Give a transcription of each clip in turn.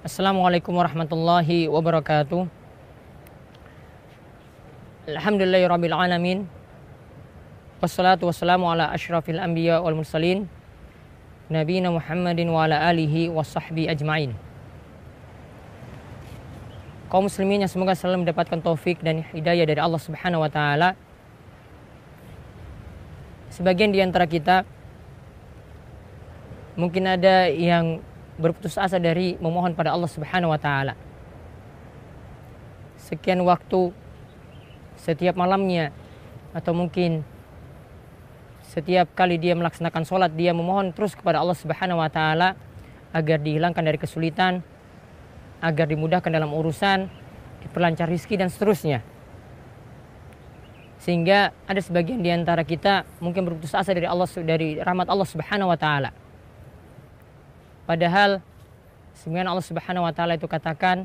Assalamualaikum warahmatullahi wabarakatuh. Alhamdulillahirabbil alamin. Wassalatu wassalamu ala asyrafil anbiya wal mursalin nabiyina Muhammadin wa ala alihi washabbi ajmain. Kaum muslimin yang semoga selalu mendapatkan taufik dan hidayah dari Allah Subhanahu wa taala. Sebagian di antara kita mungkin ada yang berputus asa dari memohon pada Allah Subhanahu wa taala. Sekian waktu setiap malamnya atau mungkin setiap kali dia melaksanakan sholat, dia memohon terus kepada Allah Subhanahu wa taala agar dihilangkan dari kesulitan, agar dimudahkan dalam urusan, diperlancar rizki dan seterusnya. Sehingga ada sebagian di antara kita mungkin berputus asa dari rahmat Allah Subhanahu wa taala. Padahal sebenarnya Allah Subhanahu wa taala itu katakan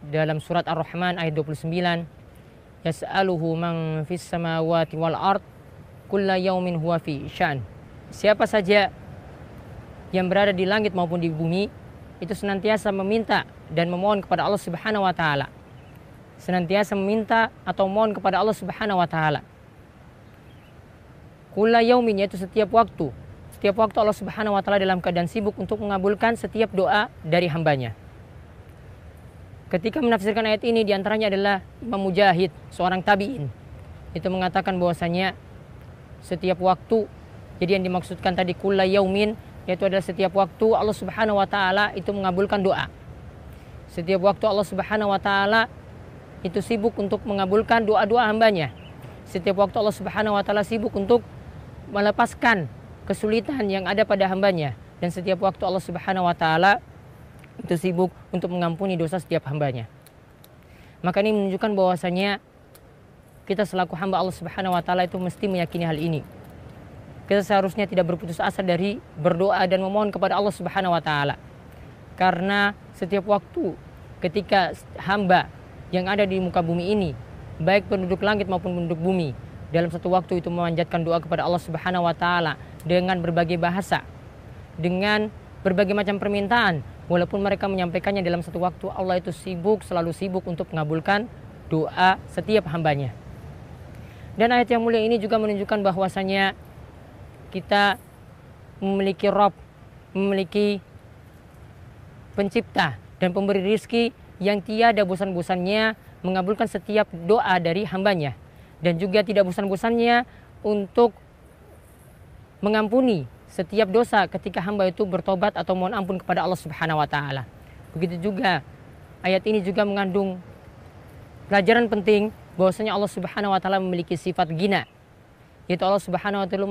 dalam surat Ar-Rahman ayat 29, yas'aluhu man fis samawati wal ard kulla yaumin huwa fi sya'n. Siapa saja yang berada di langit maupun di bumi itu senantiasa meminta dan memohon kepada Allah Subhanahu wa taala. Senantiasa meminta atau mohon kepada Allah Subhanahu wa taala. Kulla yaumin, yaitu setiap waktu. Setiap waktu Allah Subhanahu wa taala dalam keadaan sibuk untuk mengabulkan setiap doa dari hambanya. Ketika menafsirkan ayat ini diantaranya adalah Imam Mujahid, seorang tabi'in. Itu mengatakan bahwasanya setiap waktu, jadi yang dimaksudkan tadi kulla yaumin, yaitu adalah setiap waktu Allah Subhanahu wa taala itu mengabulkan doa. Setiap waktu Allah Subhanahu wa taala itu sibuk untuk mengabulkan doa-doa hambanya. Setiap waktu Allah Subhanahu wa taala sibuk untuk melepaskan kesulitan yang ada pada hambanya, dan setiap waktu Allah Subhanahu wa taala itu sibuk untuk mengampuni dosa setiap hambanya. Maka ini menunjukkan bahwasanya kita selaku hamba Allah Subhanahu wa taala itu mesti meyakini hal ini. Kita seharusnya tidak berputus asa dari berdoa dan memohon kepada Allah Subhanahu wa taala. Karena setiap waktu ketika hamba yang ada di muka bumi ini, baik penduduk langit maupun penduduk bumi, dalam satu waktu itu memanjatkan doa kepada Allah Subhanahu wa taala dengan berbagai bahasa, dengan berbagai macam permintaan, walaupun mereka menyampaikannya dalam satu waktu, Allah itu selalu sibuk untuk mengabulkan doa setiap hambanya. Dan ayat yang mulia ini juga menunjukkan bahwasanya kita memiliki Rabb, memiliki pencipta dan pemberi rizki yang tiada bosan-bosannya mengabulkan setiap doa dari hambanya, dan juga tidak bosan-bosannya untuk mengampuni setiap dosa ketika hamba itu bertobat atau mohon ampun kepada Allah Subhanahu wa taala. Begitu juga ayat ini juga mengandung pelajaran penting bahwasanya Allah Subhanahu wa taala memiliki sifat ghina, yaitu Allah Subhanahu wa taala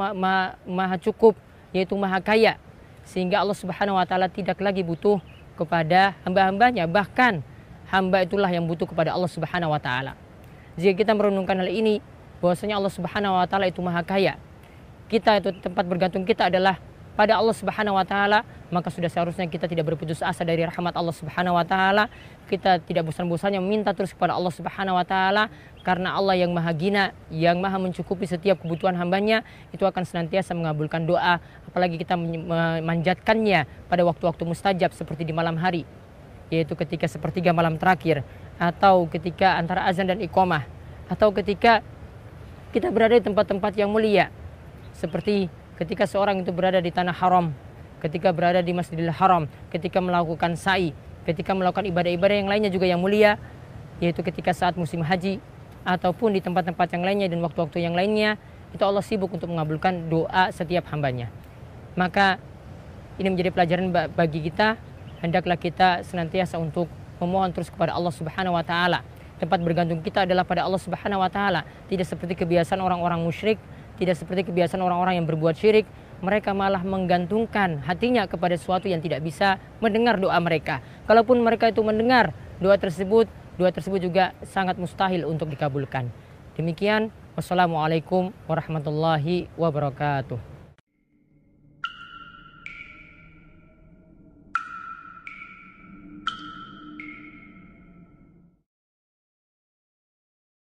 maha cukup, yaitu maha kaya, sehingga Allah Subhanahu wa taala tidak lagi butuh kepada hamba-hambanya, bahkan hamba itulah yang butuh kepada Allah Subhanahu wa taala. Jika kita merenungkan hal ini, bahwasanya Allah Subhanahu wa taala itu maha kaya, kita itu tempat bergantung kita adalah pada Allah Subhanahu wa taala, maka sudah seharusnya kita tidak berputus asa dari rahmat Allah Subhanahu wa taala. Kita tidak bosan-bosannya meminta terus kepada Allah Subhanahu wa taala, karena Allah yang maha ghina, yang maha mencukupi setiap kebutuhan hambanya, itu akan senantiasa mengabulkan doa, apalagi kita memanjatkannya pada waktu-waktu mustajab seperti di malam hari, yaitu ketika sepertiga malam terakhir, atau ketika antara azan dan iqamah, atau ketika kita berada di tempat-tempat yang mulia, seperti ketika seorang itu berada di tanah haram, ketika berada di Masjidil Haram, ketika melakukan sa'i, ketika melakukan ibadah-ibadah yang lainnya juga yang mulia, yaitu ketika saat musim haji, ataupun di tempat-tempat yang lainnya dan waktu-waktu yang lainnya, itu Allah sibuk untuk mengabulkan doa setiap hambanya. Maka ini menjadi pelajaran bagi kita, hendaklah kita senantiasa untuk memohon terus kepada Allah Subhanahu wa taala. Tempat bergantung kita adalah pada Allah Subhanahu wa taala, tidak seperti kebiasaan orang-orang musyrik, tidak seperti kebiasaan orang-orang yang berbuat syirik. Mereka malah menggantungkan hatinya kepada sesuatu yang tidak bisa mendengar doa mereka. Kalaupun mereka itu mendengar doa tersebut juga sangat mustahil untuk dikabulkan. Demikian, wassalamualaikum warahmatullahi wabarakatuh.